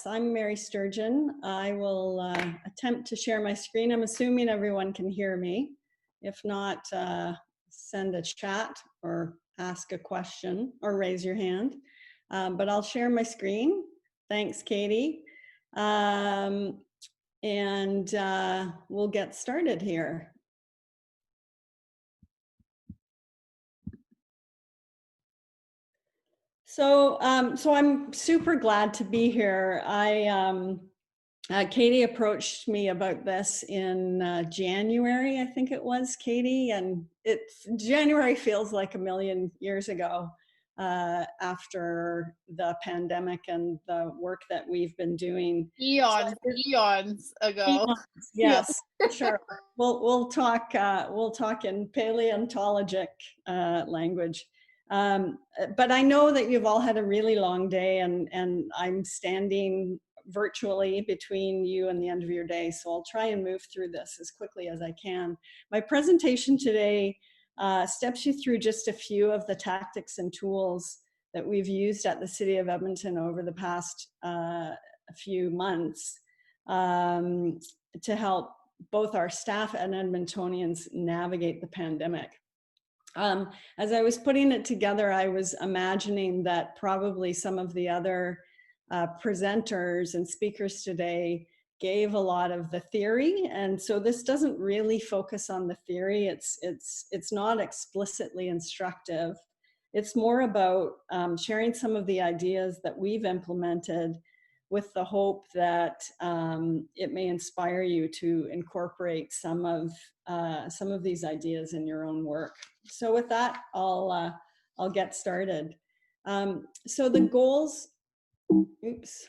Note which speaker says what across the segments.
Speaker 1: I'm Mary Sturgeon. I will attempt to share my screen. I'm assuming everyone can hear me. If not, send a chat or ask a question or raise your hand. But I'll share my screen. Thanks, Katie. And we'll get started here. So I'm super glad to be here. Katie approached me about this in January, I think it was, Katie, and January feels like a million years ago after the pandemic and the work that we've been doing.
Speaker 2: Eons ago.
Speaker 1: Yes, sure. We'll talk in paleontologic language. But I know that you've all had a really long day, and I'm standing virtually between you and the end of your day. So I'll try and move through this as quickly as I can. My presentation today steps you through just a few of the tactics and tools that we've used at the City of Edmonton over the past few months to help both our staff and Edmontonians navigate the pandemic. As I was putting it together, I was imagining that probably some of the other presenters and speakers today gave a lot of the theory, and so this doesn't really focus on the theory. It's not explicitly instructive. It's more about sharing some of the ideas that we've implemented, with the hope that it may inspire you to incorporate some of these ideas in your own work. So with that, I'll get started. So the goals. Oops.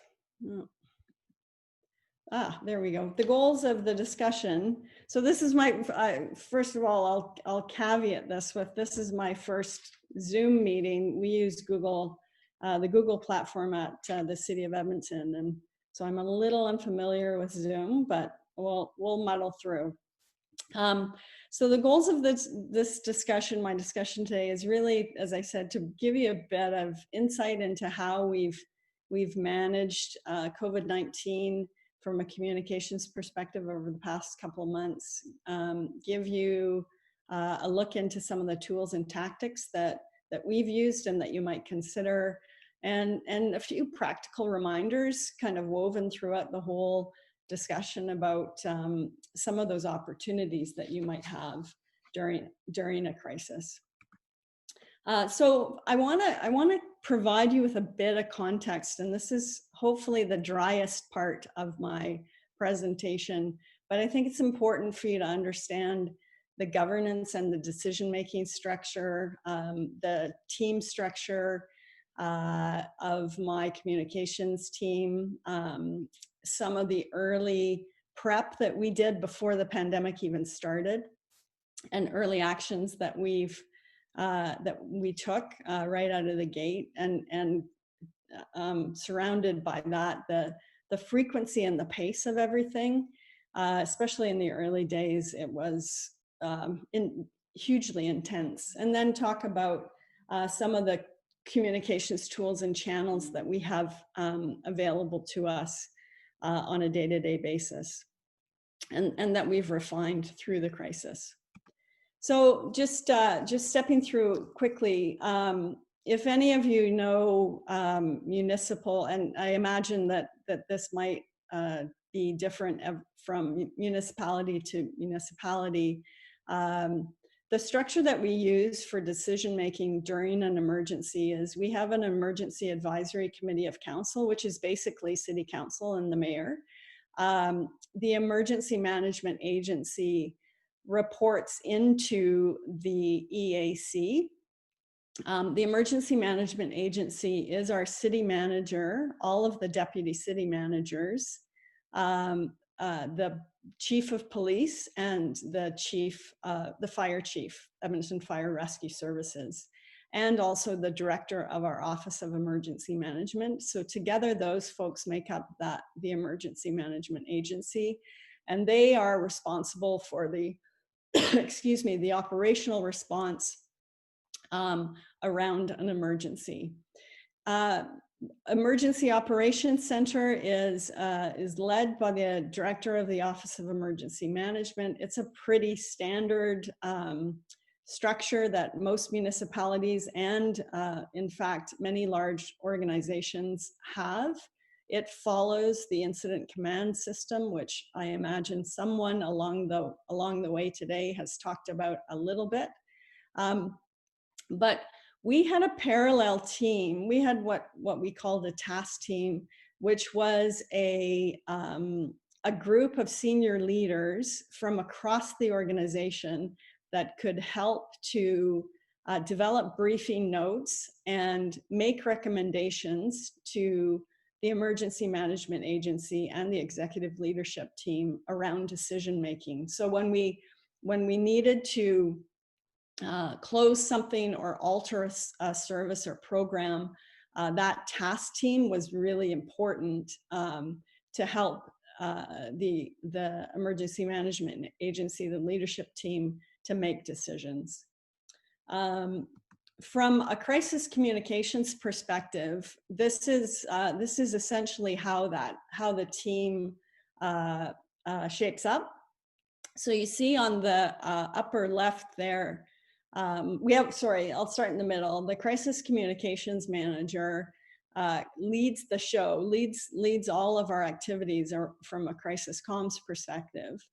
Speaker 1: Oh. There we go. The goals of the discussion. So this is my, first of all, I'll caveat this with, this is my first Zoom meeting. We use Google, the Google platform at the City of Edmonton. And so I'm a little unfamiliar with Zoom, but we'll muddle through. So the goals of this discussion, my discussion today, is really, as I said, to give you a bit of insight into how we've managed COVID-19 from a communications perspective over the past couple of months, give you a look into some of the tools and tactics that we've used and that you might consider, and a few practical reminders kind of woven throughout the whole discussion about some of those opportunities that you might have during a crisis. So I want to provide you with a bit of context, and this is hopefully the driest part of my presentation, but I think it's important for you to understand the governance and the decision-making structure, the team structure of my communications team, some of the early prep that we did before the pandemic even started, and early actions that we took right out of the gate, and surrounded by that, the frequency and the pace of everything, especially in the early days, it was hugely intense. And then talk about some of the communications tools and channels that we have available to us on a day-to-day basis, and that we've refined through the crisis. So just stepping through quickly, if any of you know municipal, and I imagine that this might be different from municipality to municipality, the structure that we use for decision making during an emergency is we have an emergency advisory committee of council, which is basically city council and the mayor. The emergency management agency reports into the EAC. The emergency management agency is our city manager, all of the deputy city managers, the chief of police, and the fire chief, Edmonton Fire Rescue Services, and also the director of our Office of Emergency Management. So together, those folks make up the emergency management agency, and they are responsible for the excuse me, the operational response around an emergency. Emergency Operations Center is led by the Director of the Office of Emergency Management. It's a pretty standard structure that most municipalities and in fact, many large organizations have. It follows the incident command system, which I imagine someone along the way today has talked about a little bit. But we had a parallel team. We had what we called a task team, which was a group of senior leaders from across the organization that could help to develop briefing notes and make recommendations to the emergency management agency and the executive leadership team around decision making. So when we needed to close something or alter a service or program, that task team was really important to help the emergency management agency, the leadership team, to make decisions. From a crisis communications perspective, this is essentially how the team shapes up. So you see on the upper left there, I'll start in the middle. The crisis communications manager leads the show, leads all of our activities from a crisis comms perspective.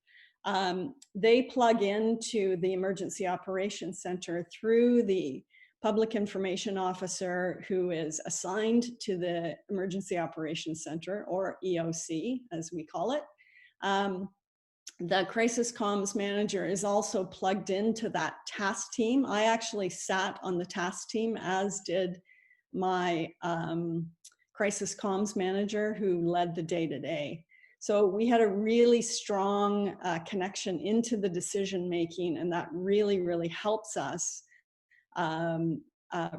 Speaker 1: They plug into the Emergency Operations Center through the public information officer who is assigned to the Emergency Operations Center, or EOC as we call it. The crisis comms manager is also plugged into that task team. I actually sat on the task team, as did my crisis comms manager who led the day-to-day. So we had a really strong connection into the decision making, and that really, really helps us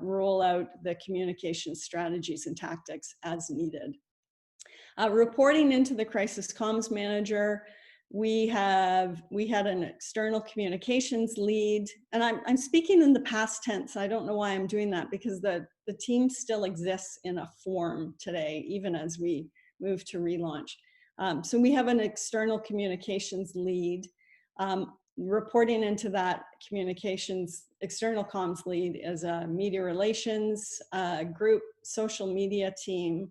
Speaker 1: roll out the communication strategies and tactics as needed. Reporting into the crisis comms manager, we had an external communications lead, and I'm speaking in the past tense. I don't know why I'm doing that, because the team still exists in a form today, even as we move to relaunch. So we have an external communications lead. Reporting into that external comms lead is a media relations group, social media team,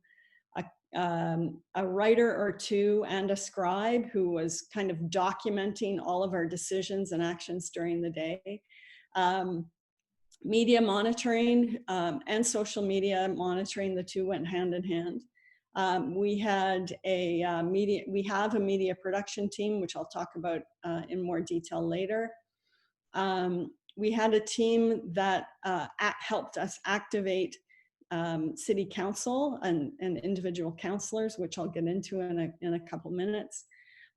Speaker 1: a writer or two, and a scribe who was kind of documenting all of our decisions and actions during the day. Media monitoring and social media monitoring, the two went hand in hand. We have a media production team, which I'll talk about in more detail later. We had a team that helped us activate city council and individual councilors, which I'll get into in a couple minutes.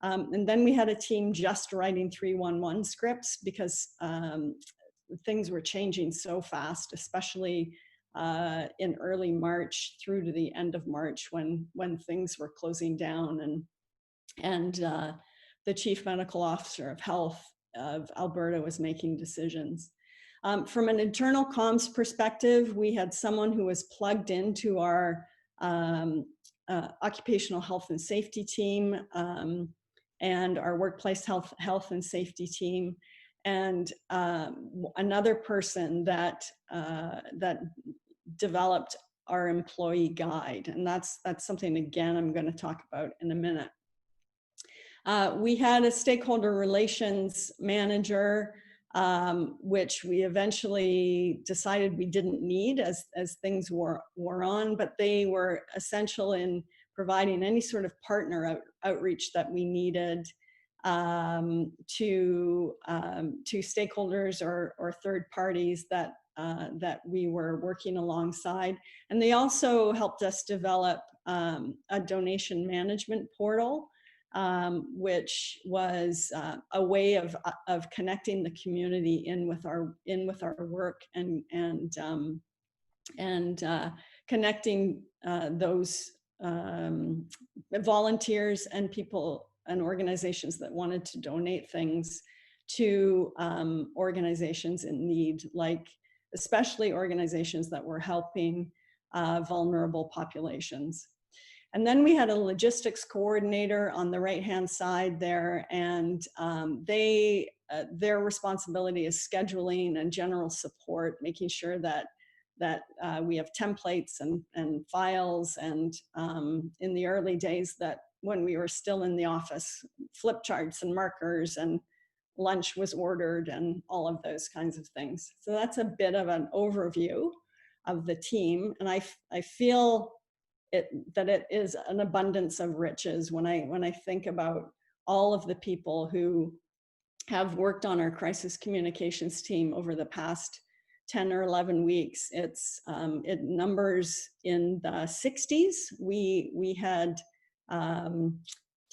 Speaker 1: And then we had a team just writing 311 scripts, because things were changing so fast, especially in early March through to the end of March, when things were closing down, and the chief medical officer of health of Alberta was making decisions. From an internal comms perspective, we had someone who was plugged into our occupational health and safety team and our workplace health and safety team, and another person that developed our employee guide. And that's something, again, I'm going to talk about in a minute. We had a stakeholder relations manager, which we eventually decided we didn't need as things wore on, but they were essential in providing any sort of partner outreach that we needed to stakeholders or third parties that we were working alongside. And they also helped us develop a donation management portal, which was a way of connecting the community in with our work, and connecting those volunteers and people and organizations that wanted to donate things to organizations in need, like especially organizations that were helping vulnerable populations. And then we had a logistics coordinator on the right-hand side there, and their responsibility is scheduling and general support, making sure that we have templates and files, and in the early days, that when we were still in the office, flip charts and markers, and lunch was ordered and all of those kinds of things. So that's a bit of an overview of the team, and I feel that it is an abundance of riches when I think about all of the people who have worked on our crisis communications team over the past 10 or 11 weeks. It numbers in the 60s. We had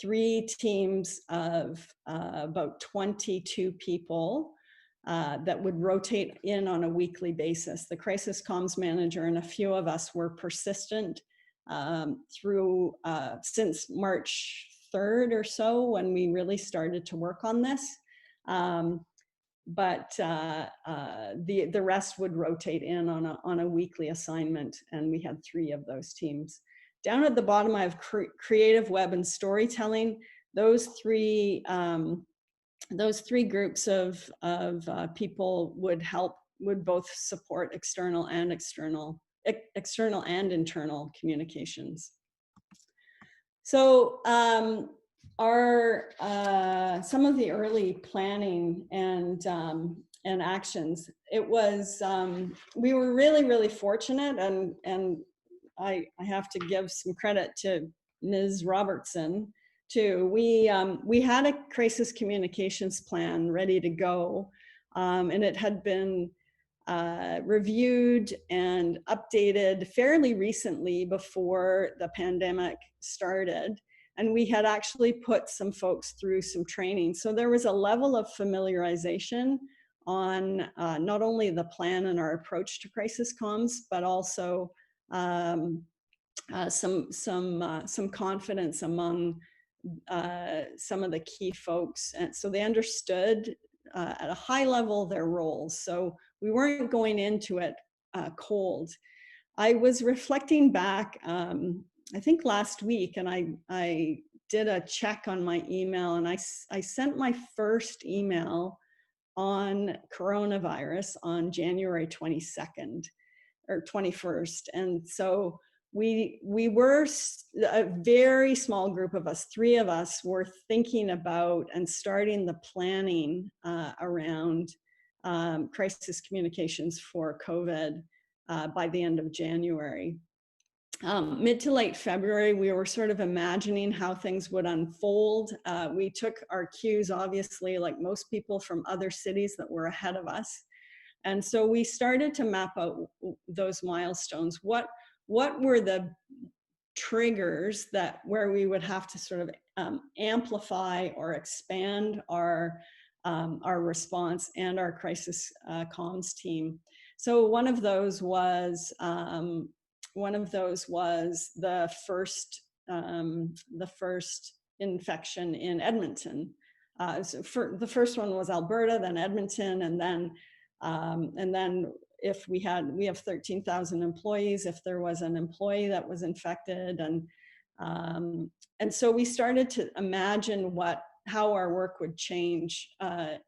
Speaker 1: 3 teams of about 22 people that would rotate in on a weekly basis. The crisis comms manager and a few of us were persistent through since March 3rd or so, when we really started to work on this. But the rest would rotate in on a weekly assignment, and we had 3 of those teams. Down at the bottom, I have creative web and storytelling. Those three groups of people would both support external and internal communications. So some of the early planning and actions, it was, we were really fortunate, and I have to give some credit to Ms. Robertson too. We had a crisis communications plan ready to go, and it had been reviewed and updated fairly recently before the pandemic started. And we had actually put some folks through some training. So there was a level of familiarization on not only the plan and our approach to crisis comms, but also some confidence among some of the key folks. And so they understood at a high level their roles. So we weren't going into it cold. I was reflecting back, I think last week, and I did a check on my email, and I sent my first email on coronavirus on January 22nd or 21st. And so we were a very small group of us, 3 of us were thinking about and starting the planning around crisis communications for COVID by the end of January. Mid to late February, we were sort of imagining how things would unfold. We took our cues, obviously, like most people, from other cities that were ahead of us. And so we started to map out those milestones. What were the triggers where we would have to sort of amplify or expand our response and our crisis comms team? So one of those was the first infection in Edmonton. So the first one was Alberta, then Edmonton, and then if we have 13,000 employees, if there was an employee that was infected, and so we started to imagine how our work would change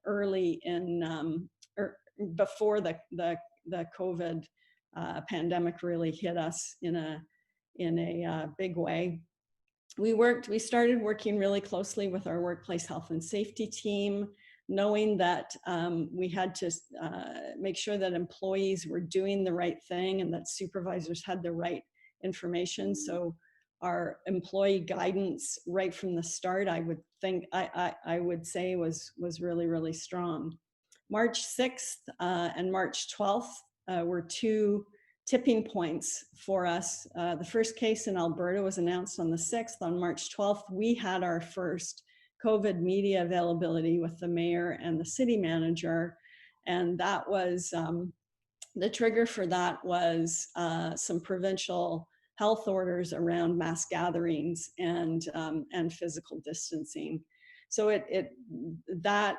Speaker 1: early in or before the COVID pandemic really hit us in a big way. We started working really closely with our workplace health and safety team, knowing that we had to make sure that employees were doing the right thing and that supervisors had the right information. So our employee guidance right from the start, I would say was really strong. March 6th and March 12th were 2 tipping points for us. The first case in Alberta was announced on the 6th. On March 12th, we had our first COVID media availability with the mayor and the city manager. And that was, the trigger for that was some provincial health orders around mass gatherings and physical distancing. So that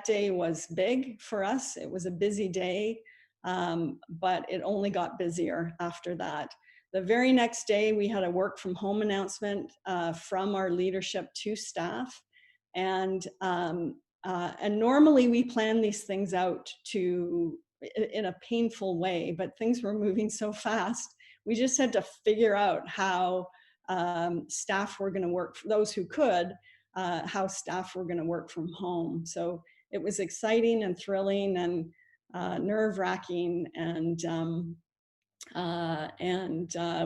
Speaker 1: day was big for us. It was a busy day. but it only got busier after that. The very next day, we had a work from home announcement from our leadership to staff. And normally we plan these things out in a painful way, but things were moving so fast. We just had to figure out how staff were going to work, for those who could, how staff were going to work from home. So it was exciting and thrilling and nerve-wracking, and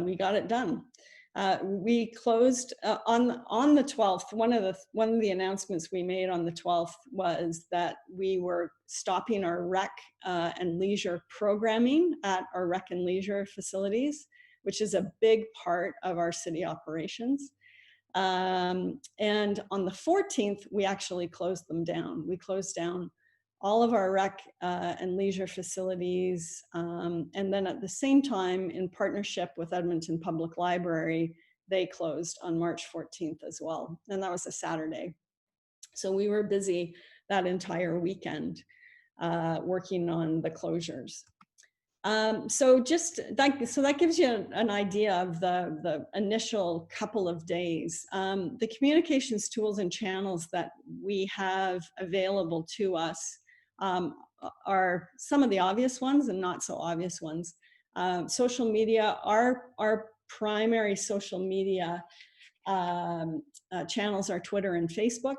Speaker 1: we got it done. We closed on the 12th. One of the announcements we made on the 12th was that we were stopping our rec and leisure programming at our rec and leisure facilities, which is a big part of our city operations. And on the 14th, we actually closed them down. We closed down all of our rec and leisure facilities. And then at the same time, in partnership with Edmonton Public Library, they closed on March 14th as well. And that was a Saturday. So we were busy that entire weekend working on the closures. So that gives you an idea of the initial couple of days. The communications tools and channels that we have available to us are some of the obvious ones and not so obvious ones. Social media, our primary social media channels are Twitter and Facebook.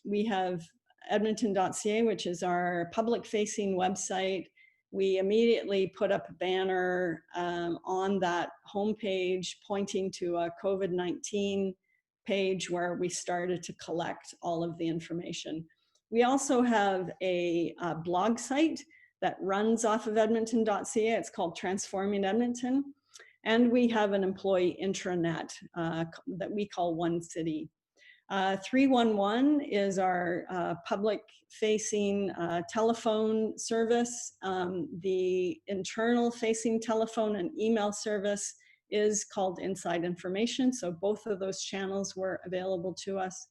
Speaker 1: We have Edmonton.ca, which is our public-facing website. We immediately put up a banner on that homepage pointing to a COVID-19 page where we started to collect all of the information. We also have a blog site that runs off of Edmonton.ca. It's called Transforming Edmonton. And we have an employee intranet that we call One City. 311 is our public-facing telephone service. The internal-facing telephone and email service is called Inside Information. So both of those channels were available to us.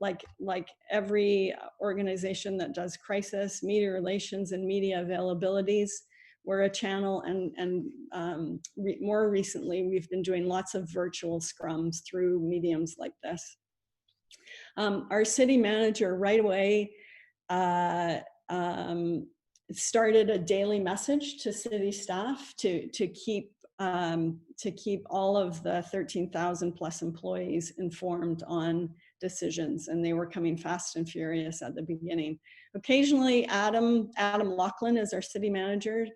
Speaker 1: Like every organization that does crisis, media relations, and media availabilities, we're a channel, and more recently, we've been doing lots of virtual scrums through mediums like this. Our city manager right away started a daily message to city staff to keep all of the 13,000 plus employees informed on decisions, and they were coming fast and furious at the beginning. Occasionally, Adam Laughlin is our city manager,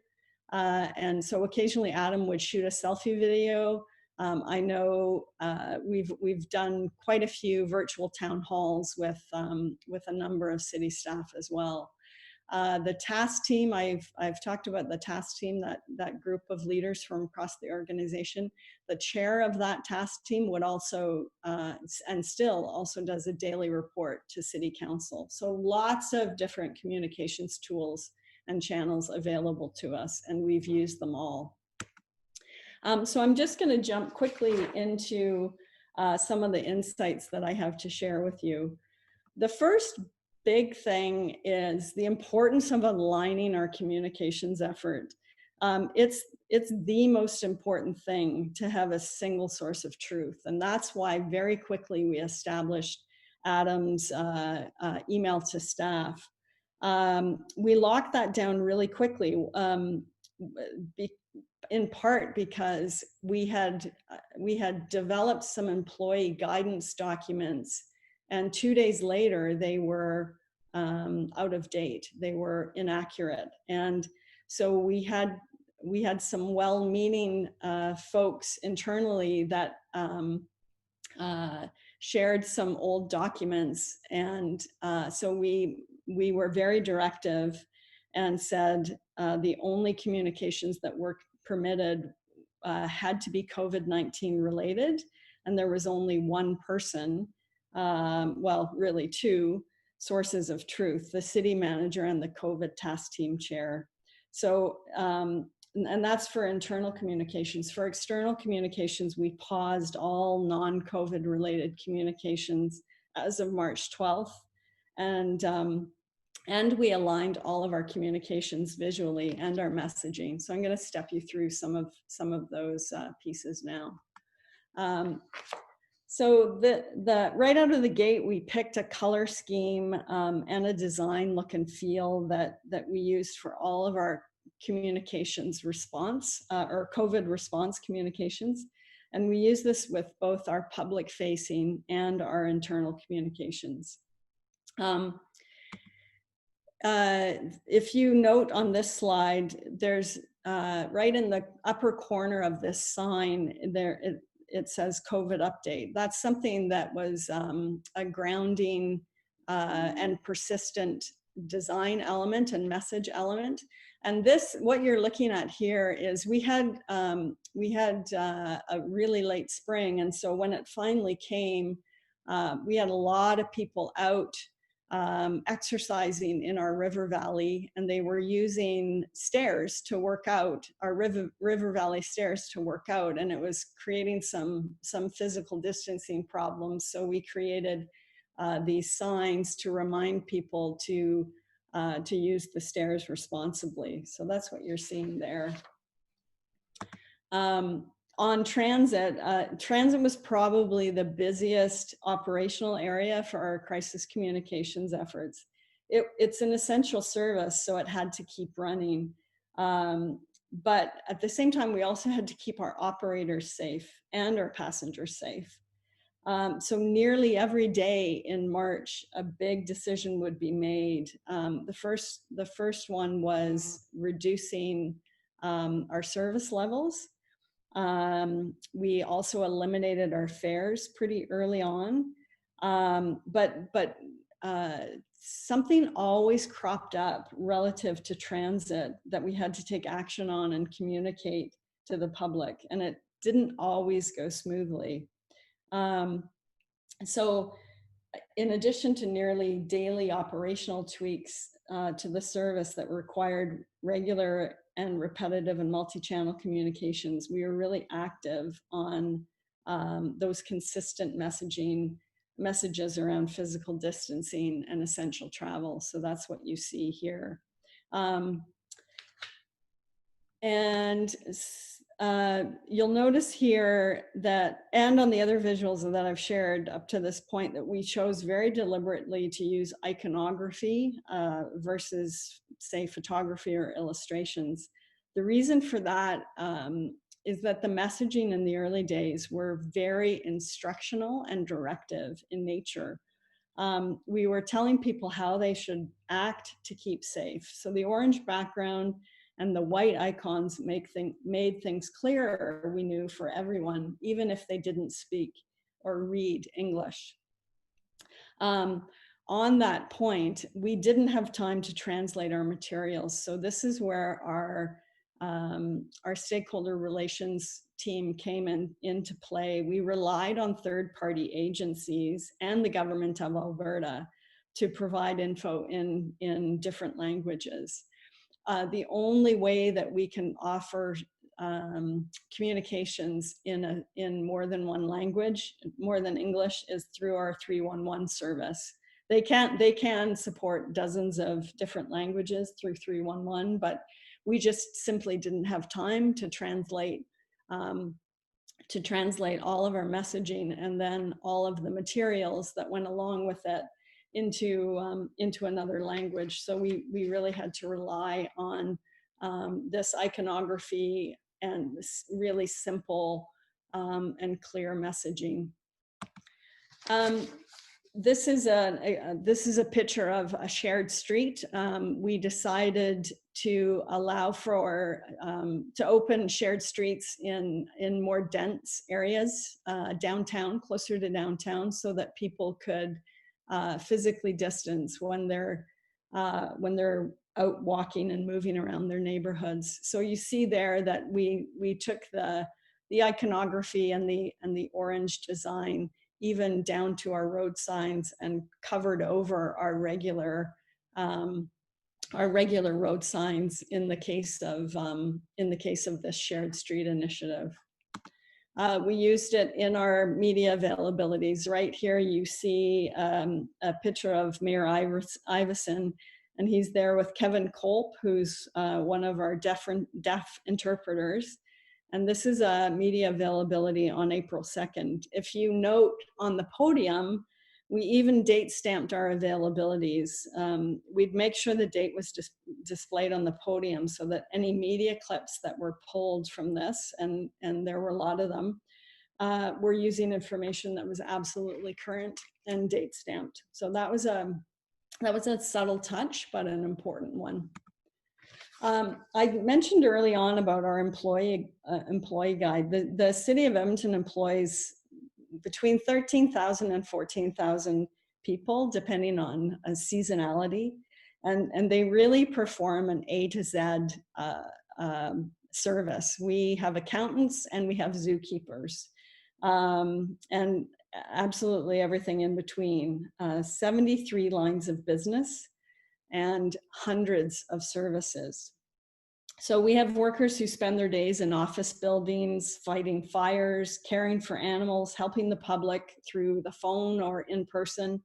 Speaker 1: and so occasionally Adam would shoot a selfie video. I know we've done quite a few virtual town halls with a number of city staff as well. The task team, I've talked about the task team, that group of leaders from across the organization. The chair of that task team would also, and still also does a daily report to City Council. So lots of different communications tools and channels available to us, and we've used them all. So I'm just going to jump quickly into some of the insights that I have to share with you. The first big thing is the importance of aligning our communications effort. It's the most important thing to have a single source of truth. And that's why very quickly we established Adam's email to staff. We locked that down really quickly, in part because we had developed some employee guidance documents, and 2 days later they were out of date. They were inaccurate, and so we had some well-meaning folks internally that shared some old documents, and so we were very directive and said the only communications that were permitted had to be COVID-19 related, and there was only one person, well, really two sources of truth, the city manager and the COVID task team chair. So, and that's for internal communications. For external communications, we paused all non-COVID related communications as of March 12th. And And we aligned all of our communications visually and our messaging. So I'm going to step you through some of those pieces now. So the right out of the gate, we picked a color scheme and a design look and feel that we used for all of our communications response or COVID response communications. And we use this with both our public facing and our internal communications. If you note on this slide, there's right in the upper corner of this sign there, it says COVID update. That's something that was a grounding and persistent design element and message element. And this, what you're looking at here is we had a really late spring. And so when it finally came, we had a lot of people out exercising in our river valley, and they were using stairs to work out, our river valley stairs to work out, and it was creating some physical distancing problems. So we created these signs to remind people to use the stairs responsibly. So that's what you're seeing there. On transit, transit was probably the busiest operational area for our crisis communications efforts. It's an essential service, so it had to keep running. But at the same time, we also had to keep our operators safe and our passengers safe. So nearly every day in March, a big decision would be made. The first one was reducing our service levels. We also eliminated our fares pretty early on, but something always cropped up relative to transit that we had to take action on and communicate to the public, and it didn't always go smoothly. So in addition to nearly daily operational tweaks to the service that required regular and repetitive and multi-channel communications, we were really active on those consistent messages around physical distancing and essential travel. So that's what you see here. And you'll notice here that, and on the other visuals that I've shared up to this point, that we chose very deliberately to use iconography versus, say, photography or illustrations. The reason for that is that the messaging in the early days were very instructional and directive in nature. We were telling people how they should act to keep safe. So the orange background and the white icons made things clearer, we knew, for everyone, even if they didn't speak or read English. On that point, we didn't have time to translate our materials. So this is where our stakeholder relations team came into play. We relied on third-party agencies and the government of Alberta to provide info in different languages. The only way that we can offer communications in more than one language, more than English, is through our 311 service. They can support dozens of different languages through 311, but we just simply didn't have time to translate all of our messaging and then all of the materials that went along with it into another language. So we really had to rely on this iconography and this really simple and clear messaging. This is a picture of a shared street. We decided to allow for to open shared streets in more dense areas, downtown, closer to downtown, so that people could physically distance when they're out walking and moving around their neighborhoods. So you see there that we took the iconography and the orange design even down to our road signs and covered over our regular road signs in the case of this shared street initiative. We used it in our media availabilities. Right here you see a picture of Mayor Iveson And he's there with Kevin Kolp, who's one of our deaf interpreters. And this is a media availability on April 2nd. If you note on the podium, we even date stamped our availabilities. We'd make sure the date was just displayed on the podium so that any media clips that were pulled from this, and there were a lot of them, were using information that was absolutely current and date stamped. So that was a subtle touch, but an important one. I mentioned early on about our employee guide. The City of Edmonton employs between 13,000 and 14,000 people, depending on seasonality. And they really perform an A to Z service. We have accountants and we have zookeepers, and absolutely everything in between. 73 lines of business and hundreds of services. So we have workers who spend their days in office buildings, fighting fires, caring for animals, helping the public through the phone or in person.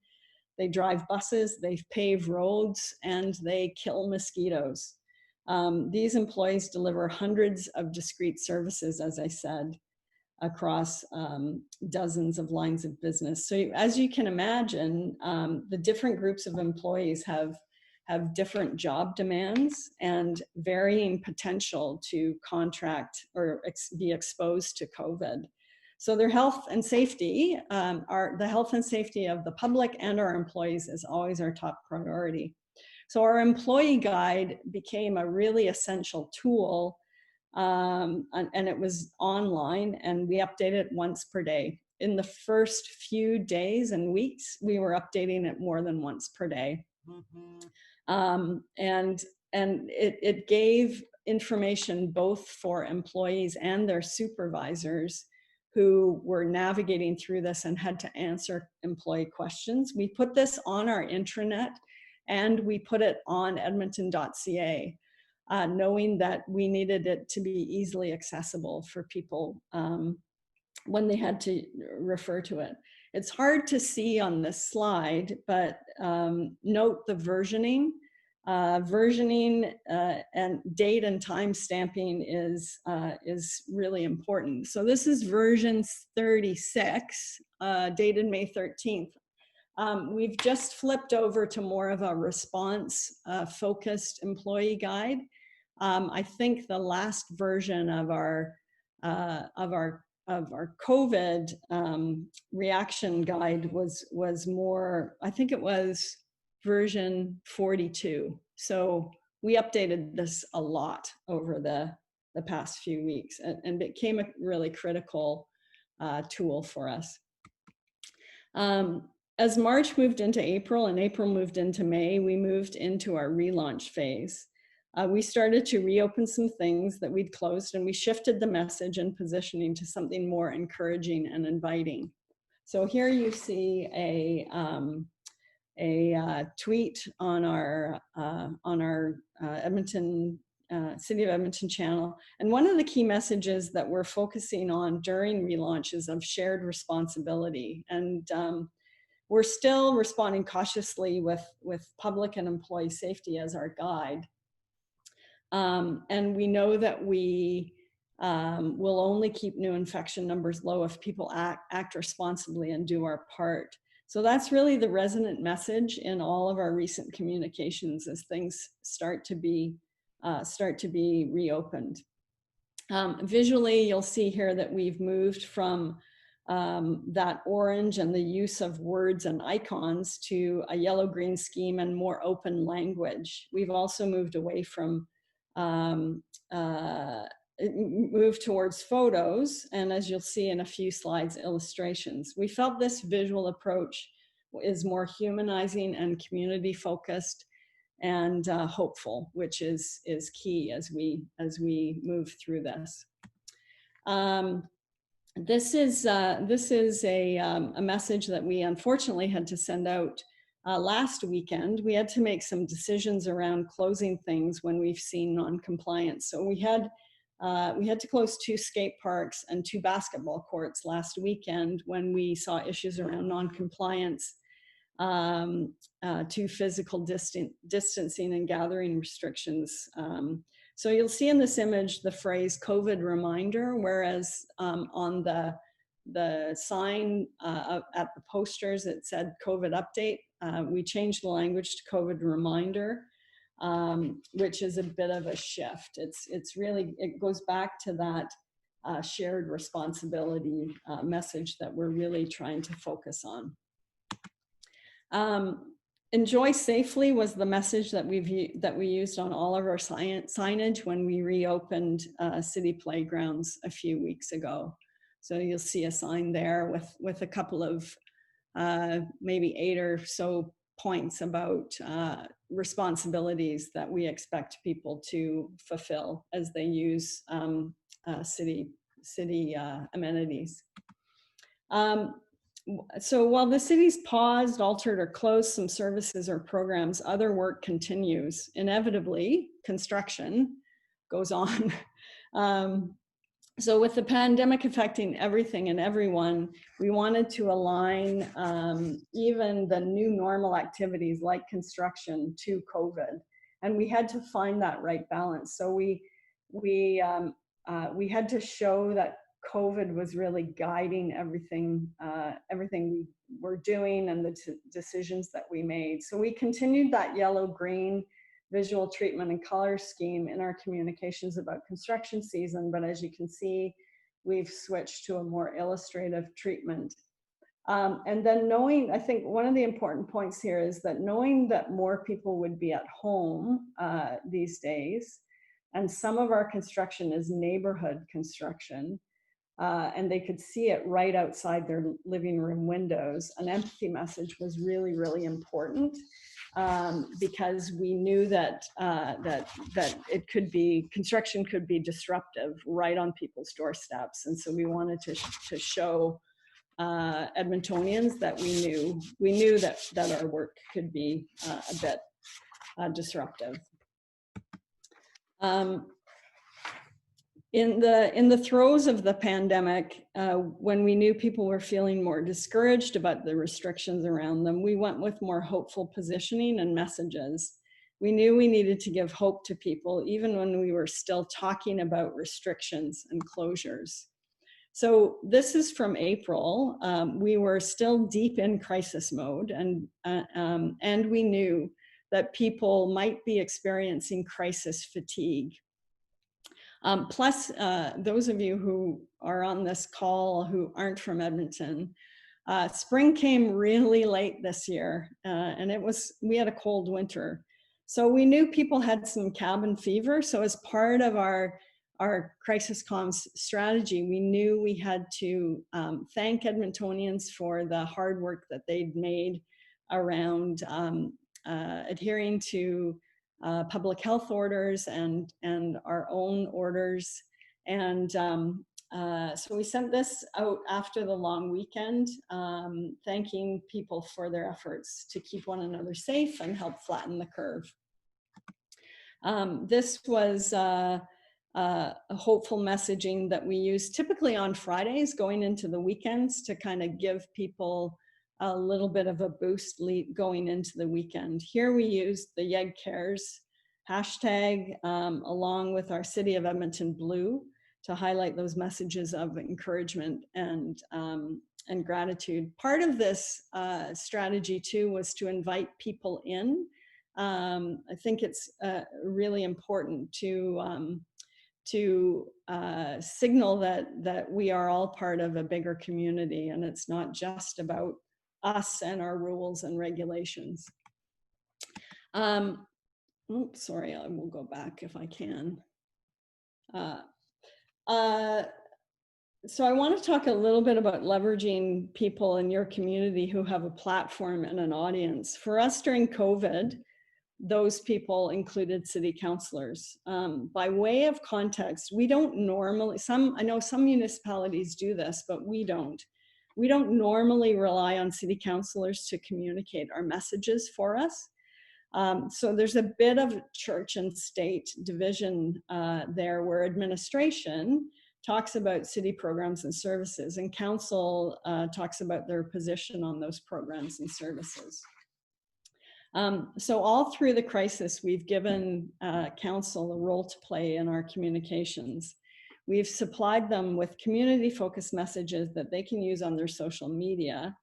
Speaker 1: They drive buses, they pave roads, and they kill mosquitoes. These employees deliver hundreds of discrete services, as I said, across dozens of lines of business. So as you can imagine, the different groups of employees have different job demands and varying potential to contract or be exposed to COVID. So their health and safety, the health and safety of the public and our employees is always our top priority. So our employee guide became a really essential tool, and it was online, and we update it once per day. In the first few days and weeks, we were updating it more than once per day. And it gave information both for employees and their supervisors who were navigating through this and had to answer employee questions. We put this on our intranet and we put it on edmonton.ca, knowing that we needed it to be easily accessible for people when they had to refer to it. It's hard to see on this slide, but note the versioning. Versioning and date and time stamping is really important. So this is version 36, dated May 13th. We've just flipped over to more of a response focused employee guide. I think the last version of our COVID reaction guide was more, I think it was version 42. So we updated this a lot over the past few weeks, and it became a really critical tool for us. As March moved into April and April moved into May, we moved into our relaunch phase. We started to reopen some things that we'd closed, and we shifted the message and positioning to something more encouraging and inviting. So here you see a tweet on our Edmonton City of Edmonton channel. And one of the key messages that we're focusing on during relaunch is of shared responsibility. And we're still responding cautiously with public and employee safety as our guide. And we know that we will only keep new infection numbers low if people act responsibly and do our part. So that's really the resonant message in all of our recent communications as things start to be reopened. Visually, you'll see here that we've moved from that orange and the use of words and icons to a yellow-green scheme and more open language. We've also moved away from move towards photos, and as you'll see in a few slides, illustrations. We felt this visual approach is more humanizing and community focused and hopeful, which is key as we move through this. This is a message that we unfortunately had to send out last weekend. We had to make some decisions around closing things when we've seen non-compliance. So we had to close 2 skate parks and 2 basketball courts last weekend when we saw issues around non-compliance. to physical distancing and gathering restrictions. So you'll see in this image the phrase COVID reminder, whereas on the sign at the posters it said COVID update. We changed the language to COVID reminder, which is a bit of a shift. It's really, it goes back to that shared responsibility message that we're really trying to focus on. Enjoy safely was the message that we used on all of our signage when we reopened city playgrounds a few weeks ago. So you'll see a sign there with a couple of maybe 8 or so points about responsibilities that we expect people to fulfill as they use city amenities. So while the city's paused, altered, or closed some services or programs, other work continues. Inevitably, construction goes on. So with the pandemic affecting everything and everyone, we wanted to align even the new normal activities like construction to COVID. And we had to find that right balance. So we had to show that COVID was really guiding everything we were doing and the decisions that we made. So we continued that yellow-green visual treatment and color scheme in our communications about construction season, but as you can see, we've switched to a more illustrative treatment. And then knowing, I think one of the important points here is that knowing that more people would be at home these days, and some of our construction is neighborhood construction, and they could see it right outside their living room windows. An empathy message was really, really important because we knew that it could be, construction could be disruptive right on people's doorsteps. And so we wanted to show Edmontonians that we knew that our work could be a bit disruptive. In the throes of the pandemic, when we knew people were feeling more discouraged about the restrictions around them, we went with more hopeful positioning and messages. We knew we needed to give hope to people, even when we were still talking about restrictions and closures. So this is from April. We were still deep in crisis mode, and we knew that people might be experiencing crisis fatigue. Plus, those of you who are on this call who aren't from Edmonton, spring came really late this year, and we had a cold winter. So we knew people had some cabin fever. So as part of our crisis comms strategy, we knew we had to thank Edmontonians for the hard work that they'd made around adhering to public health orders and our own orders. And so we sent this out after the long weekend, thanking people for their efforts to keep one another safe and help flatten the curve. This was a hopeful messaging that we use typically on Fridays going into the weekends to kind of give people a little bit of a boost going into the weekend. Here we used the YEG Cares hashtag along with our City of Edmonton Blue to highlight those messages of encouragement and gratitude. Part of this strategy too was to invite people in. I think it's really important to signal that we are all part of a bigger community, and it's not just about us and our rules and regulations. Oops, sorry, I will go back if I can. So I want to talk a little bit about leveraging people in your community who have a platform and an audience. For us during COVID, those people included city councillors. By way of context, we don't normally, I know some municipalities do this, but we don't. We don't normally rely on city councillors to communicate our messages for us. So there's a bit of church and state division there, where administration talks about city programs and services, and council talks about their position on those programs and services. So all through the crisis, we've given council a role to play in our communications. We've supplied them with community-focused messages that they can use on their social media,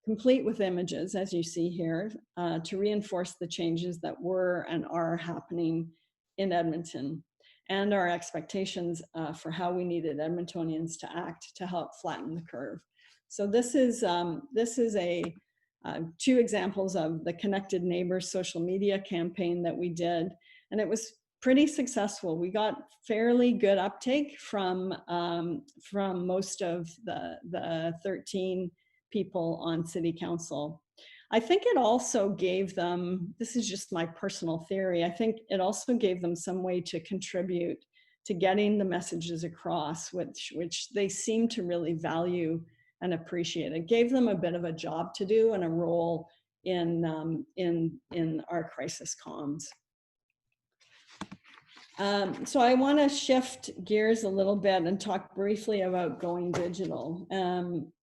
Speaker 1: complete with images, as you see here, to reinforce the changes that were and are happening in Edmonton, and our expectations for how we needed Edmontonians to act to help flatten the curve. So this is two examples of the Connected Neighbors social media campaign that we did, and it was pretty successful. We got fairly good uptake from most of the 13 people on City Council. I think it also gave them, this is just my personal theory, I think it also gave them some way to contribute to getting the messages across, which they seem to really value and appreciate. It gave them a bit of a job to do and a role in our crisis comms. So I want to shift gears a little bit and talk briefly about going digital.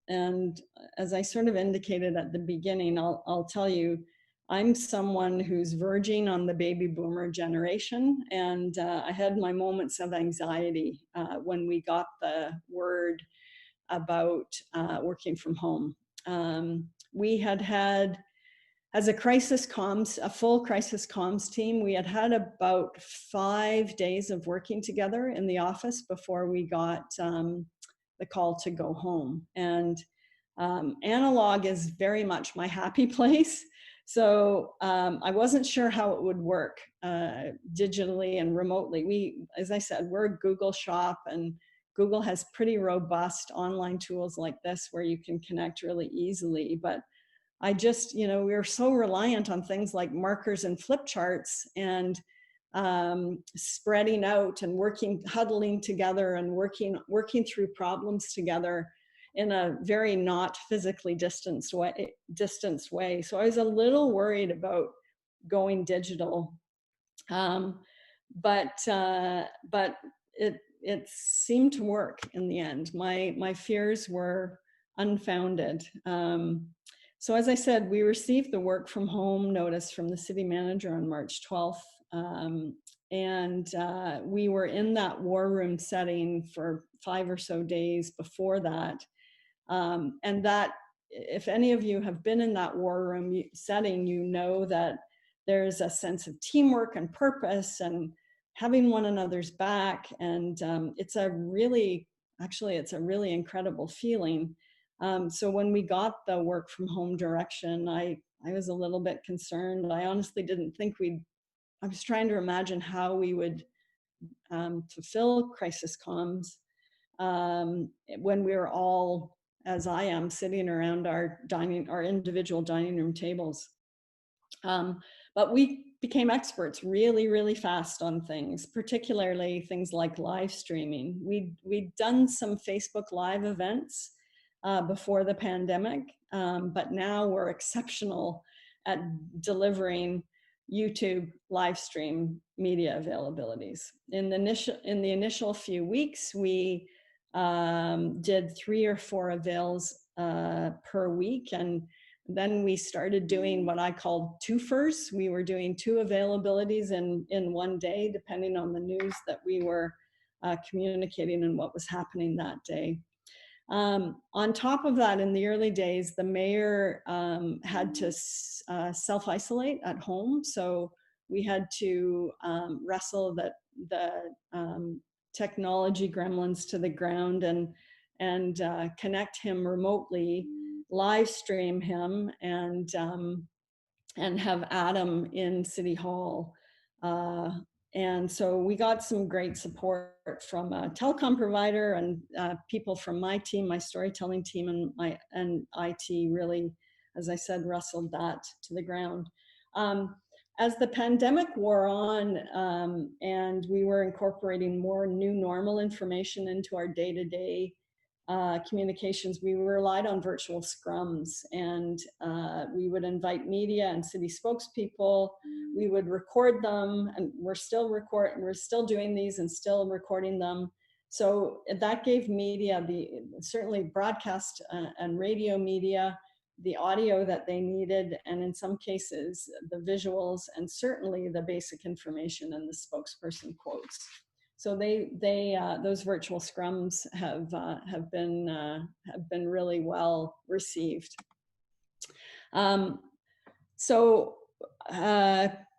Speaker 1: And as I sort of indicated at the beginning, I'll tell you, I'm someone who's verging on the baby boomer generation, and I had my moments of anxiety when we got the word about working from home. We had, as a full crisis comms team, we had about 5 days of working together in the office before we got the call to go home. And analog is very much my happy place. So I wasn't sure how it would work digitally and remotely. As I said, we're a Google shop, and Google has pretty robust online tools like this where you can connect really easily. But I just, we were so reliant on things like markers and flip charts, and spreading out and huddling together and working through problems together in a very not physically distanced way. So I was a little worried about going digital, but it seemed to work in the end. My fears were unfounded. So as I said, we received the work from home notice from the city manager on March 12th. And we were in that war room setting for 5 or so days before that. And that, if any of you have been in that war room setting, you know that there's a sense of teamwork and purpose and having one another's back. And it's a really incredible feeling. So when we got the work from home direction, I was a little bit concerned. I honestly didn't think I was trying to imagine how we would fulfill crisis comms when we were all, as I am, sitting around our individual dining room tables. But we became experts really, really fast on things, particularly things like live streaming. We'd done some Facebook Live events before the pandemic, but now we're exceptional at delivering YouTube live stream media availabilities. In the initial few weeks, we did 3 or 4 avails per week, and then we started doing what I called twofers. We were doing 2 availabilities in one day, depending on the news that we were communicating and what was happening that day. On top of that, in the early days, the mayor had to self-isolate at home. So we had to wrestle the technology gremlins to the ground and connect him remotely, live stream him, and have Adam in City Hall. And so we got some great support from a telecom provider and people from my team, my storytelling team, and IT really, as I said, wrestled that to the ground. As the pandemic wore on and we were incorporating more new normal information into our day-to-day communications, we relied on virtual scrums, and we would invite media and city spokespeople. We would record them, and we're still doing these and still recording them. So that gave media, certainly broadcast and radio media, the audio that they needed, and in some cases, the visuals, and certainly the basic information and the spokesperson quotes. So those virtual scrums have been really well received. So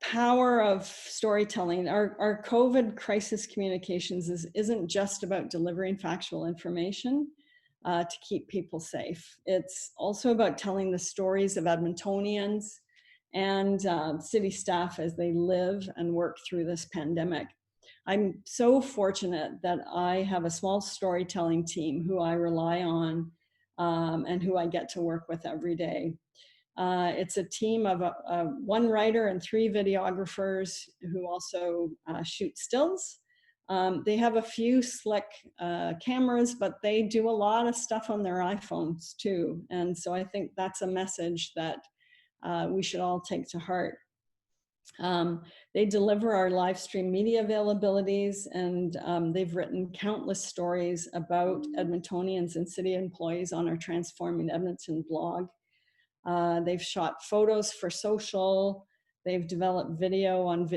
Speaker 1: power of storytelling. Our COVID crisis communications isn't just about delivering factual information to keep people safe. It's also about telling the stories of Edmontonians and city staff as they live and work through this pandemic. I'm so fortunate that I have a small storytelling team who I rely on and who I get to work with every day. It's a team of one writer and 3 videographers who also shoot stills. They have a few slick cameras, but they do a lot of stuff on their iPhones too. And so I think that's a message that we should all take to heart. They deliver our live stream media availabilities, and they've written countless stories about Edmontonians and city employees on our Transforming Edmonton blog. They've shot photos for social. They've developed video on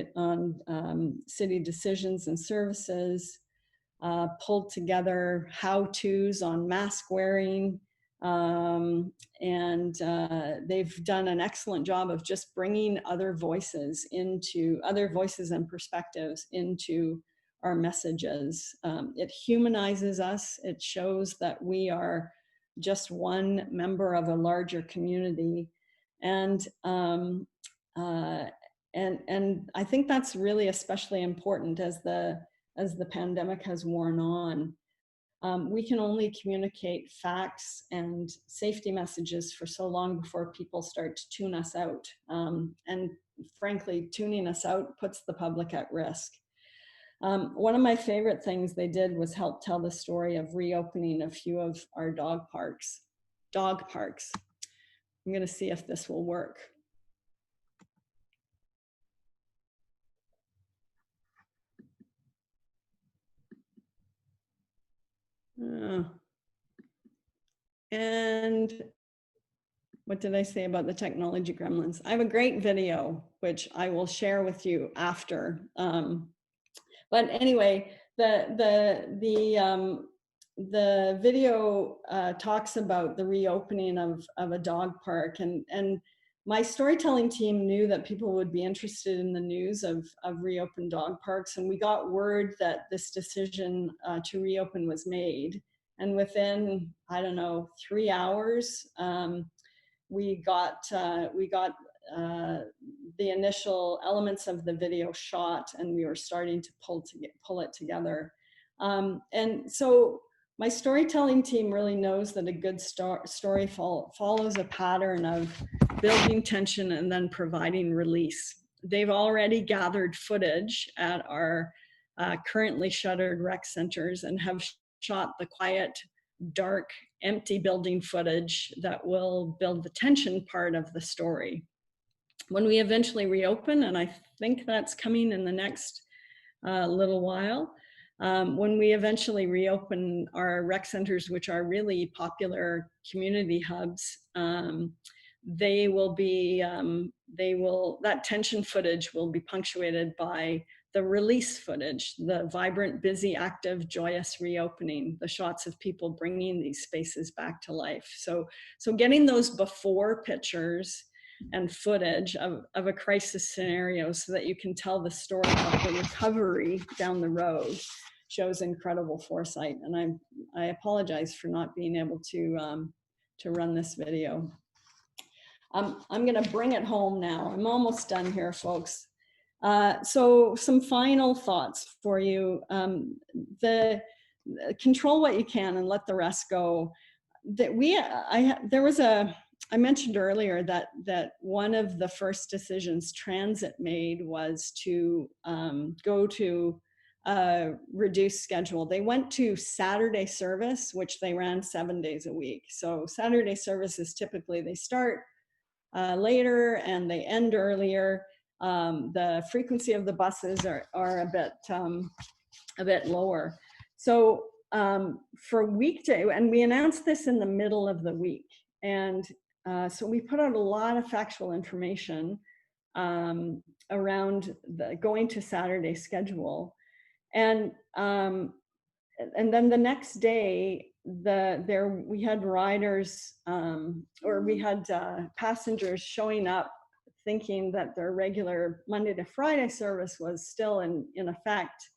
Speaker 1: city decisions and services, pulled together how-tos on mask wearing, and they've done an excellent job of just bringing other voices and perspectives into our messages. It humanizes us. It shows that we are just one member of a larger community, and I think that's really especially important as the pandemic has worn on. We can only communicate facts and safety messages for so long before people start to tune us out. And frankly, tuning us out puts the public at risk. One of my favorite things they did was help tell the story of reopening a few of our dog parks. I'm going to see if this will work. And what did I say about the technology gremlins? I have a great video, which I will share with you after. But anyway, the video talks about the reopening of a dog park, and my storytelling team knew that people would be interested in the news of reopened dog parks, and we got word that this decision to reopen was made. And within, I don't know, 3 hours, we got the initial elements of the video shot, and we were starting to pull it together. And so my storytelling team really knows that a good story follows a pattern of building tension and then providing release. They've already gathered footage at our currently shuttered rec centers and have shot the quiet, dark, empty building footage that will build the tension part of the story. When we eventually reopen, and I think that's coming in the next little while, when we eventually reopen our rec centers, which are really popular community hubs, that tension footage will be punctuated by the release footage, the vibrant, busy, active, joyous reopening, the shots of people bringing these spaces back to life. So getting those before pictures and footage of a crisis scenario so that you can tell the story of the recovery down the road shows incredible foresight. And I apologize for not being able to run this video. I'm gonna bring it home now. I'm almost done here, folks. So some final thoughts for you. Control what you can and let the rest go. I mentioned earlier that one of the first decisions transit made was to go to reduced schedule. They went to Saturday service, which they ran 7 days a week. So Saturday service is typically, they start later and they end earlier. The frequency of the buses are a bit lower. So for weekday, and we announced this in the middle of the week, and So we put out a lot of factual information around the going to Saturday schedule. And and then the next day, we had riders or we had passengers showing up thinking that their regular Monday to Friday service was still in effect.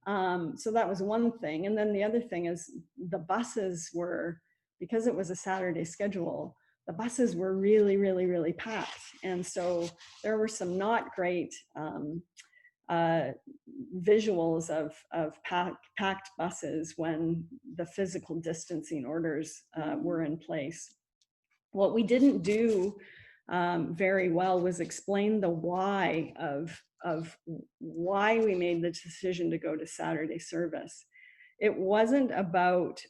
Speaker 1: So that was one thing. And then the other thing is the buses were, because it was a Saturday schedule, the buses were really, really, really packed. And so there were some not great uh, visuals of packed buses when the physical distancing orders were in place. What we didn't do very well was explain the why of why we made the decision to go to Saturday service. It wasn't about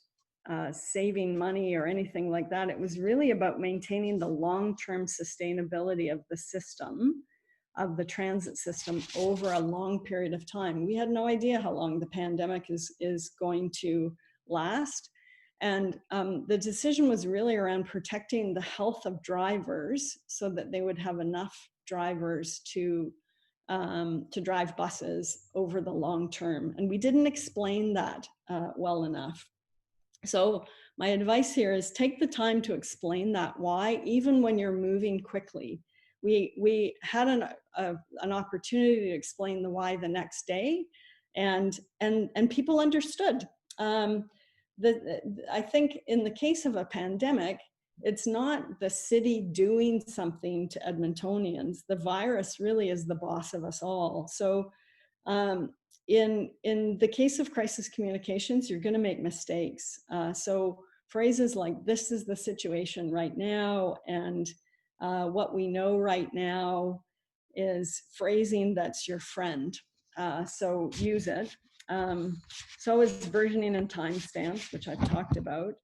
Speaker 1: saving money or anything like that. It was really about maintaining the long-term sustainability of the system, of the transit system over a long period of time. We had no idea how long the pandemic is going to last. And the decision was really around protecting the health of drivers so that they would have enough drivers to drive buses over the long term. And we didn't explain that well enough. So my advice here is take the time to explain that why, even when you're moving quickly. We had an opportunity to explain the why the next day, and people understood. I think in the case of a pandemic, it's not the city doing something to Edmontonians. The virus really is the boss of us all. So um, in the case of crisis communications, you're going to make mistakes. So phrases like "this is the situation right now" and "what we know right now" is phrasing that's your friend. So use it. So is versioning and timestamps, which I've talked about.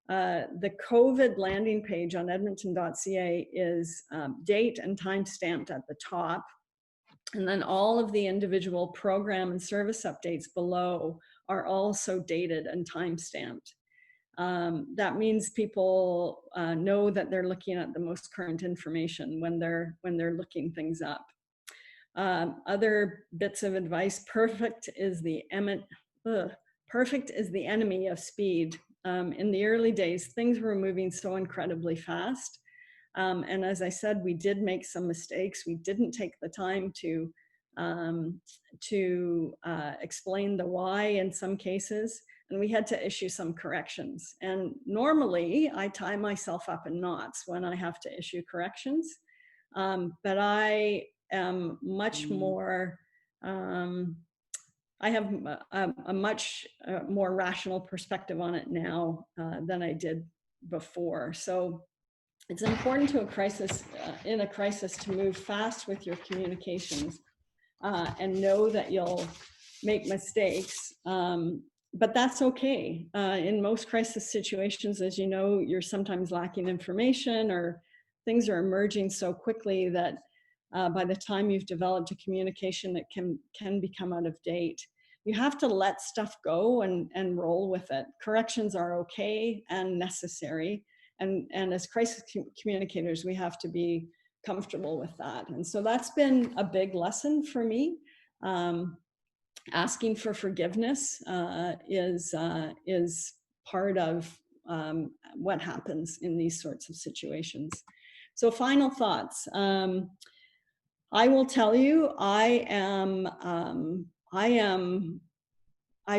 Speaker 1: The COVID landing page on edmonton.ca is date and time stamped at the top. And then all of the individual program and service updates below are also dated and time stamped. That means people know that they're looking at the most current information when they're looking things up. Other bits of advice: perfect is the enemy of speed. In the early days, things were moving so incredibly fast. And as I said, we did make some mistakes. We didn't take the time to explain the why in some cases, and we had to issue some corrections. And normally I tie myself up in knots when I have to issue corrections, but I am much more, I have a much more rational perspective on it now than I did before. So it's important to in a crisis to move fast with your communications and know that you'll make mistakes, but that's okay. In most crisis situations, as you know, you're sometimes lacking information or things are emerging so quickly that by the time you've developed a communication, it can become out of date. You have to let stuff go and roll with it. Corrections are okay and necessary. And as crisis communicators, we have to be comfortable with that. And so that's been a big lesson for me. Asking for forgiveness is part of what happens in these sorts of situations. So final thoughts. I will tell you, I've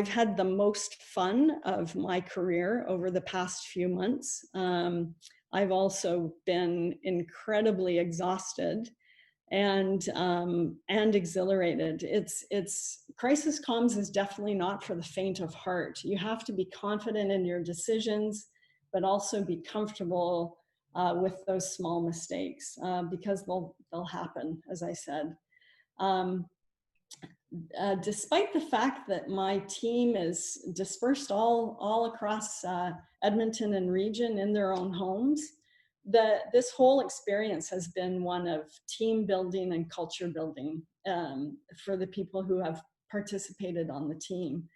Speaker 1: had the most fun of my career over the past few months. I've also been incredibly exhausted and exhilarated. It's crisis comms is definitely not for the faint of heart. You have to be confident in your decisions, but also be comfortable with those small mistakes because they'll happen, as I said. Despite the fact that my team is dispersed all across Edmonton and region in their own homes, this whole experience has been one of team building and culture building for the people who have participated on the team.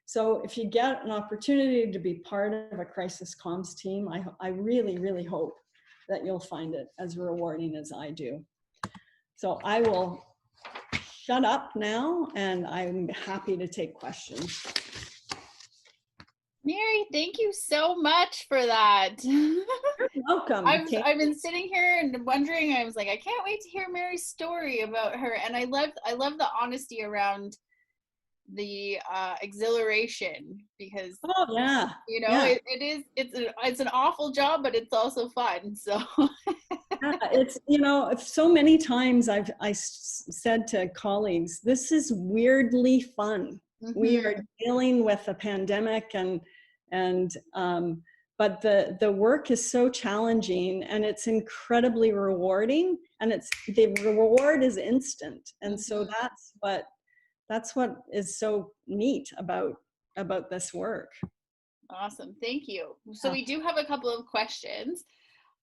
Speaker 1: So if you get an opportunity to be part of a crisis comms team, I really, really hope that you'll find it as rewarding as I do. So I will shut up now, and I'm happy to take questions.
Speaker 2: Mary, thank you so much for that.
Speaker 1: You're welcome.
Speaker 2: I've been sitting here and wondering, I was like, I can't wait to hear Mary's story about her. And I love the honesty around the exhilaration, because
Speaker 1: yeah,
Speaker 2: you know,
Speaker 1: yeah.
Speaker 2: it's an awful job, but it's also fun. So
Speaker 1: Yeah, it's, you know, so many times I said to colleagues, this is weirdly fun. We are dealing with a pandemic, but the work is so challenging, and it's incredibly rewarding, and the reward is instant. And so that's what is so neat about this work.
Speaker 2: awesome. Thank you. So we do have a couple of questions.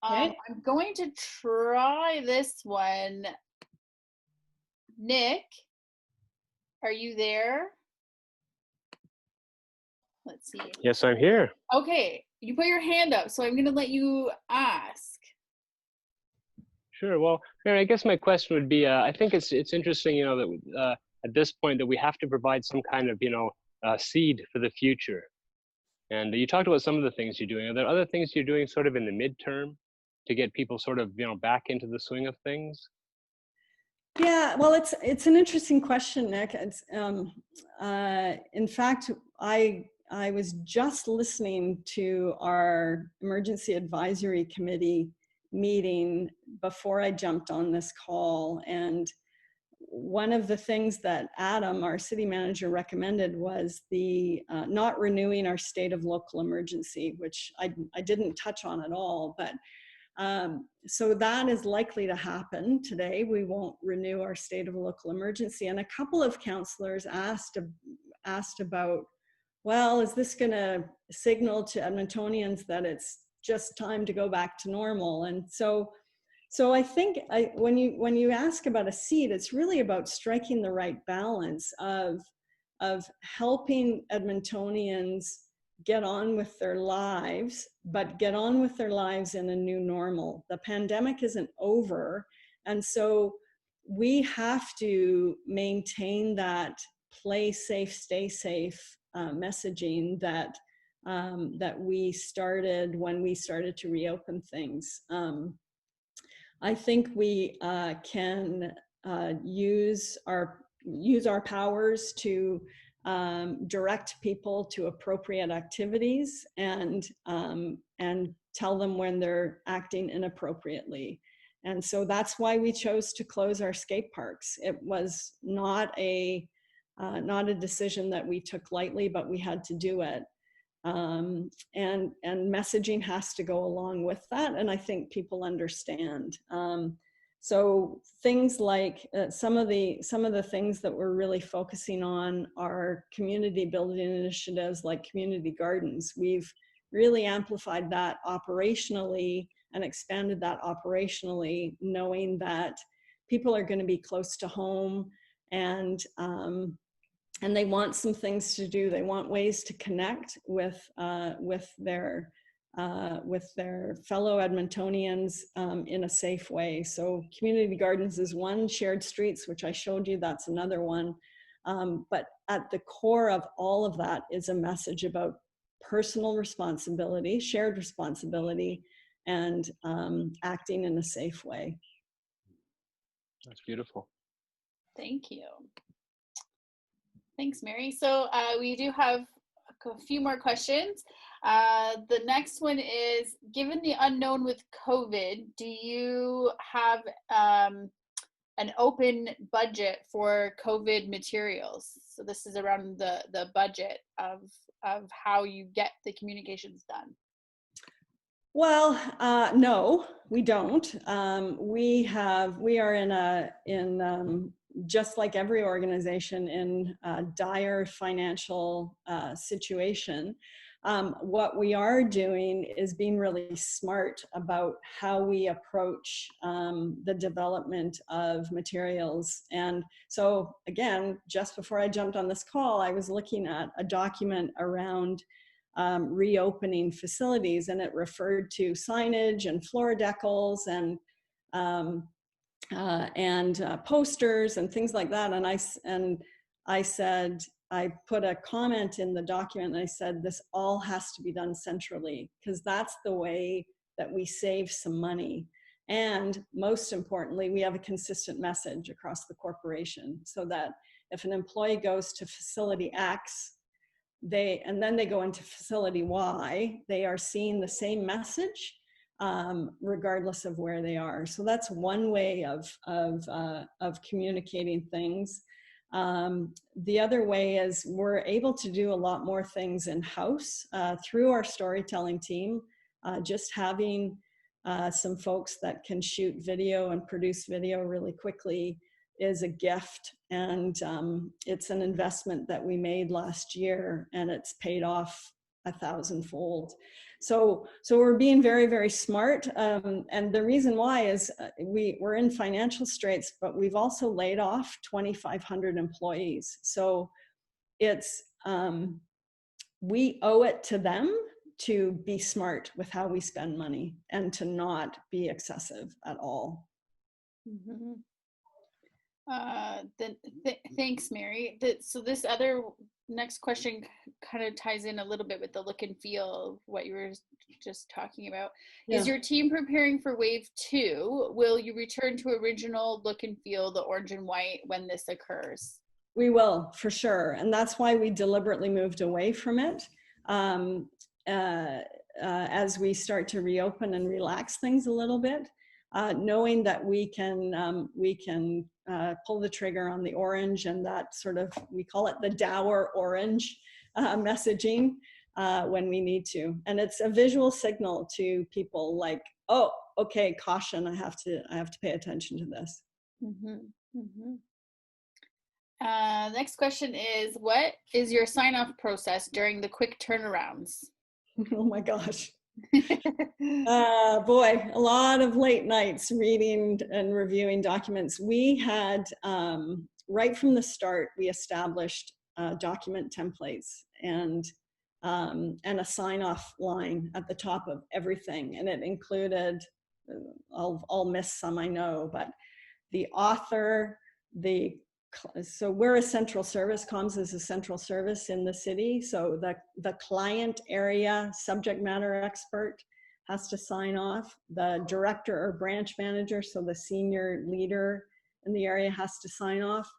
Speaker 1: Okay.
Speaker 2: I'm going to try this one. Nick, are you there? Let's see.
Speaker 3: Yes, I'm here.
Speaker 2: Okay, you put your hand up, so I'm going to let you ask.
Speaker 3: Sure. Well, Mary, I guess my question would be, I think it's interesting, you know, that at this point that we have to provide some kind of, you know, seed for the future. And you talked about some of the things you're doing. Are there other things you're doing sort of in the midterm to get people sort of, you know, back into the swing of things?
Speaker 1: Yeah, well, it's an interesting question, Nick. It's, in fact, I was just listening to our emergency advisory committee meeting before I jumped on this call, and one of the things that Adam, our city manager, recommended was the not renewing our state of local emergency, which I didn't touch on at all, but so that is likely to happen today. We won't renew our state of local emergency. And a couple of councillors asked about, well, is this going to signal to Edmontonians that it's just time to go back to normal? And so I think when you ask about a seed, it's really about striking the right balance of helping Edmontonians get on with their lives, but get on with their lives in a new normal. The pandemic isn't over. And so we have to maintain that play safe, stay safe messaging that we started when we started to reopen things. I think we can use our powers to direct people to appropriate activities and tell them when they're acting inappropriately. And so that's why we chose to close our skate parks. It was not a decision that we took lightly, but we had to do it. And messaging has to go along with that, and I think people understand. So things like some of the things that we're really focusing on are community building initiatives like community gardens. We've really amplified that operationally and expanded that operationally, knowing that people are going to be close to home, and they want some things to do. They want ways to connect with their fellow Edmontonians in a safe way. So community gardens is one, shared streets, which I showed you, that's another one. But at the core of all of that is a message about personal responsibility, shared responsibility, and acting in a safe way.
Speaker 3: That's beautiful.
Speaker 2: Thank you. Thanks, Mary. So we do have a few more questions. The next one is, given the unknown with COVID, do you have an open budget for COVID materials? So this is around the budget of how you get the communications done.
Speaker 1: Well, no, we don't. We are in just like every organization, in a dire financial situation. What we are doing is being really smart about how we approach the development of materials. And so again, just before I jumped on this call, I was looking at a document around reopening facilities, and it referred to signage and floor decals and posters and things like that. And I said, I put a comment in the document and I said, this all has to be done centrally, because that's the way that we save some money. And most importantly, we have a consistent message across the corporation, so that if an employee goes to facility X, and then they go into facility Y, they are seeing the same message, regardless of where they are. So that's one way of communicating things. The other way is we're able to do a lot more things in-house through our storytelling team. Just having some folks that can shoot video and produce video really quickly is a gift, and it's an investment that we made last year, and it's paid off 1,000-fold. So we're being very, very smart, and the reason why is we're in financial straits, but we've also laid off 2,500 employees. So it's we owe it to them to be smart with how we spend money and to not be excessive at all.
Speaker 2: Mm-hmm. Thanks, Mary. So this other next question kind of ties in a little bit with the look and feel of what you were just talking about. Yeah. Is your team preparing for wave 2? Will you return to original look and feel, the orange and white, when this occurs?
Speaker 1: We will, for sure. And that's why we deliberately moved away from it. As we start to reopen and relax things a little bit, knowing that we can pull the trigger on the orange, and that sort of, we call it the dour orange messaging when we need to. And it's a visual signal to people like, oh, okay, caution, I have to pay attention to this.
Speaker 2: Mm-hmm. Mm-hmm. Next question is, what is your sign-off process during the quick turnarounds?
Speaker 1: Oh my gosh. Boy, a lot of late nights reading and reviewing documents. We had, right from the start, we established document templates and a sign-off line at the top of everything. And it included, I'll miss some, I know, but the author, so we're a central service. Comms is a central service in the city. So the client area subject matter expert has to sign off. The director or branch manager, so the senior leader in the area, has to sign off.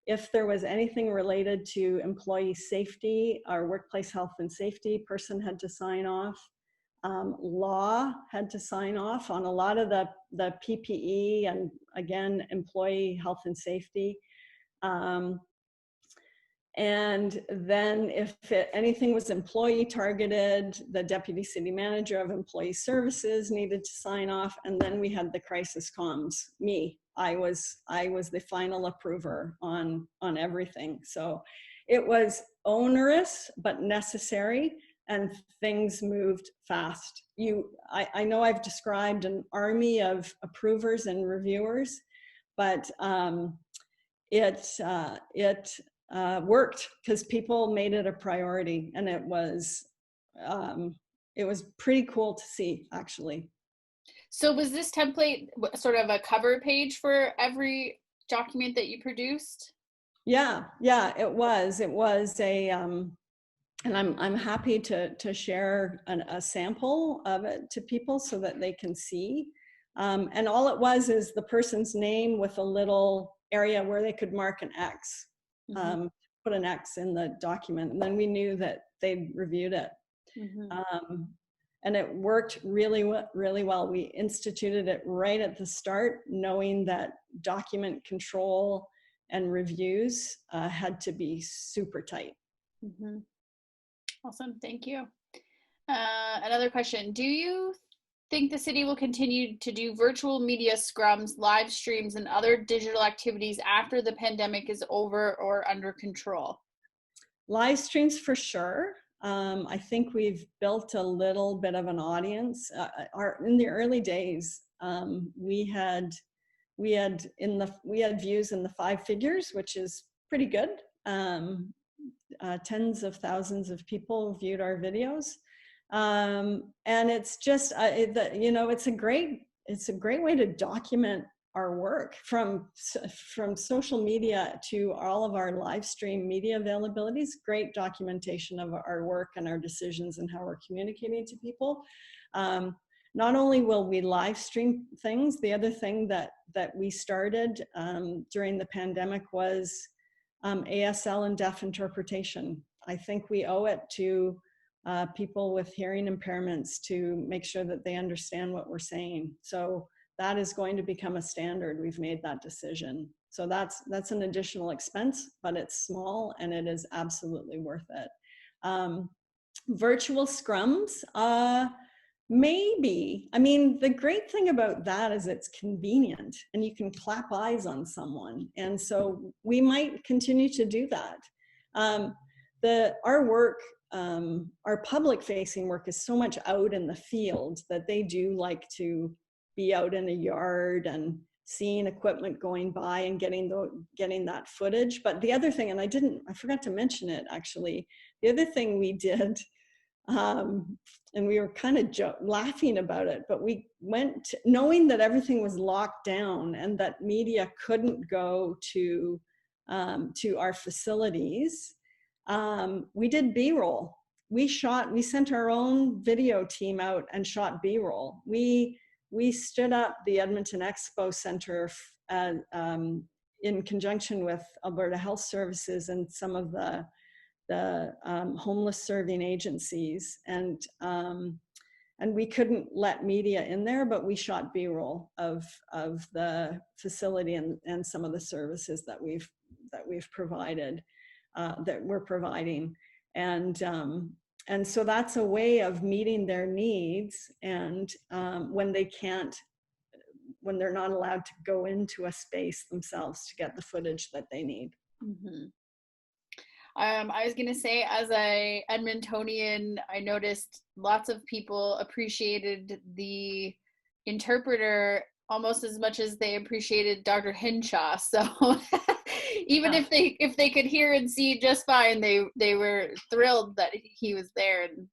Speaker 1: If there was anything related to employee safety or workplace health and safety, person had to sign off. Law had to sign off on a lot of the PPE and, again, employee health and safety. And then if anything was employee targeted, the deputy city manager of employee services needed to sign off. And then we had the crisis comms, me. I was the final approver on everything. So it was onerous, but necessary, and things moved fast. I know I've described an army of approvers and reviewers, but it worked because people made it a priority, and it was pretty cool to see, actually.
Speaker 2: So was this template sort of a cover page for every document that you produced?
Speaker 1: Yeah, it was a, and I'm happy to share a sample of it to people so that they can see. And all it was is the person's name with a little area where they could mark an X, put an X in the document, and then we knew that they'd reviewed it. Mm-hmm. And it worked really well. We instituted it right at the start, knowing that document control and reviews had to be super tight.
Speaker 2: Mm-hmm. Awesome, thank you. Another question, do you think the city will continue to do virtual media scrums, live streams, and other digital activities after the pandemic is over or under control?
Speaker 1: Live streams for sure. I think we've built a little bit of an audience. In the early days, we had views in the 5 figures, which is pretty good. tens of thousands of people viewed our videos. And it's just, it's a great way to document our work, from social media to all of our live stream media availabilities. Great documentation of our work and our decisions and how we're communicating to people. Not only will we live stream things, the other thing that we started during the pandemic was ASL and deaf interpretation. I think we owe it to people with hearing impairments to make sure that they understand what we're saying. So that is going to become a standard. We've made that decision. So that's an additional expense, but it's small and it is absolutely worth it. Virtual scrums, maybe. I mean, the great thing about that is it's convenient and you can clap eyes on someone. And so we might continue to do that. Our work, our public facing work is so much out in the field that they do like to be out in a yard and seeing equipment going by and getting that footage. But the other thing, and I forgot to mention it actually, the other thing we did, and we were kind of laughing about it, but we went knowing that everything was locked down and that media couldn't go to our facilities. We did B-roll. We sent our own video team out and shot B-roll. We stood up the Edmonton Expo Center in conjunction with Alberta Health Services and some of the homeless serving agencies, and we couldn't let media in there, but we shot B-roll of the facility and some of the services that we've provided, that we're providing, and so that's a way of meeting their needs, and when they're not allowed to go into a space themselves to get the footage that they need.
Speaker 2: Mm-hmm. I was going to say, as a Edmontonian, I noticed lots of people appreciated the interpreter almost as much as they appreciated Dr. Hinshaw. So even if they could hear and see just fine, they were thrilled that he was there and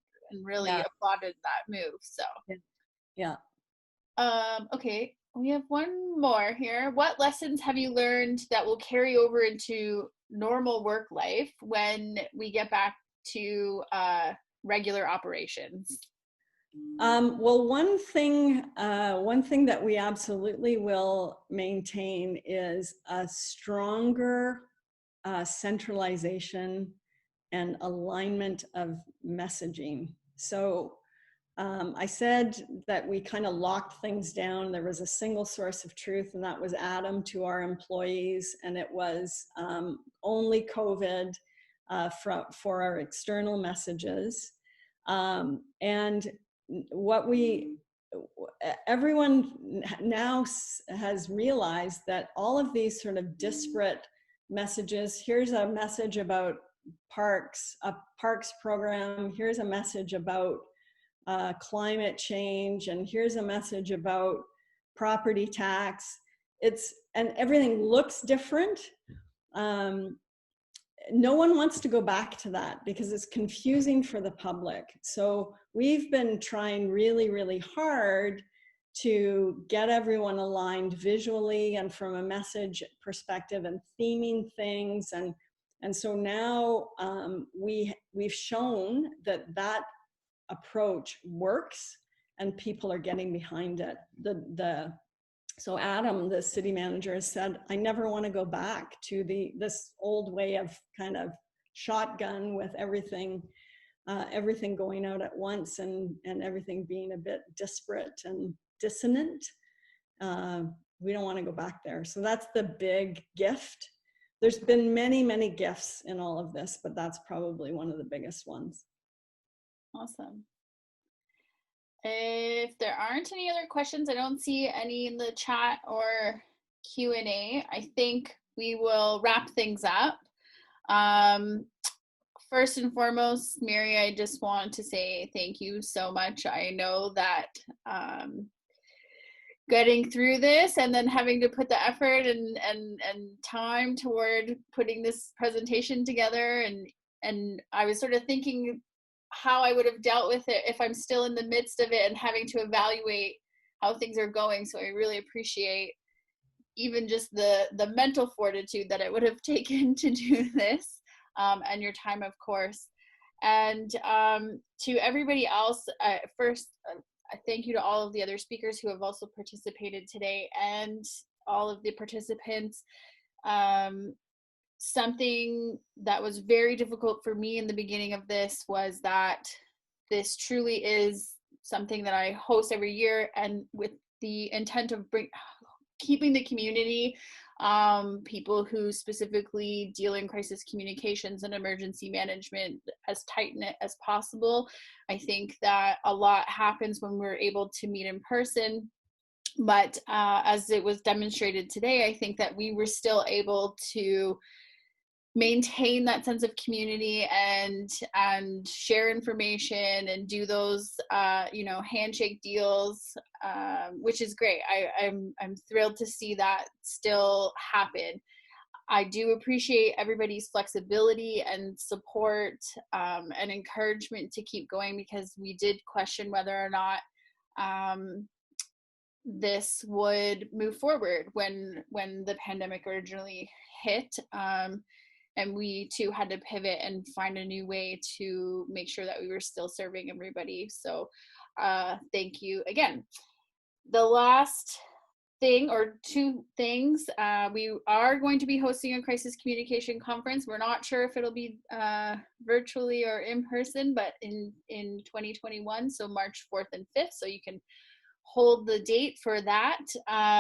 Speaker 2: really applauded that move. So
Speaker 1: yeah.
Speaker 2: Okay, we have one more here. What lessons have you learned that will carry over into normal work life when we get back to regular operations?
Speaker 1: Well, one thing that we absolutely will maintain is a stronger centralization and alignment of messaging. So I said that we kind of locked things down. There was a single source of truth, and that was Adam to our employees, and it was only COVID for our external messages. And everyone now has realized that all of these sort of disparate messages, here's a message about parks, a parks program, here's a message about climate change, and here's a message about property tax. And everything looks different. No one wants to go back to that because it's confusing for the public. So we've been trying really, really hard to get everyone aligned visually and from a message perspective and theming things. And so now we've shown that approach works and people are getting behind it. So Adam, the city manager, has said, I never want to go back to this old way of kind of shotgun with everything going out at once and everything being a bit disparate and dissonant. We don't want to go back there. So that's the big gift. There's been many, many gifts in all of this, but that's probably one of the biggest ones.
Speaker 2: Awesome. If there aren't any other questions, I don't see any in the chat or Q&A. I think we will wrap things up. First and foremost, Mary, I just want to say thank you so much. I know that getting through this and then having to put the effort and time toward putting this presentation together, and I was sort of thinking how I would have dealt with it if I'm still in the midst of it and having to evaluate how things are going. So I really appreciate even just the mental fortitude that it would have taken to do this, and your time, of course. And to everybody else, first, I thank you to all of the other speakers who have also participated today, and all of the participants. Something that was very difficult for me in the beginning of this was that this truly is something that I host every year, and with the intent of keeping the community, people who specifically deal in crisis communications and emergency management, as tight-knit as possible. I think that a lot happens when we're able to meet in person, but as it was demonstrated today, I think that we were still able to maintain that sense of community and share information and do those handshake deals, which is great. I'm thrilled to see that still happen. I do appreciate everybody's flexibility and support, and encouragement to keep going, because we did question whether or not this would move forward when the pandemic originally hit. And we too had to pivot and find a new way to make sure that we were still serving everybody. So thank you again. The last thing, or two things, we are going to be hosting a crisis communication conference. We're not sure if it'll be virtually or in person, but in 2021, so March 4th and 5th. So you can hold the date for that.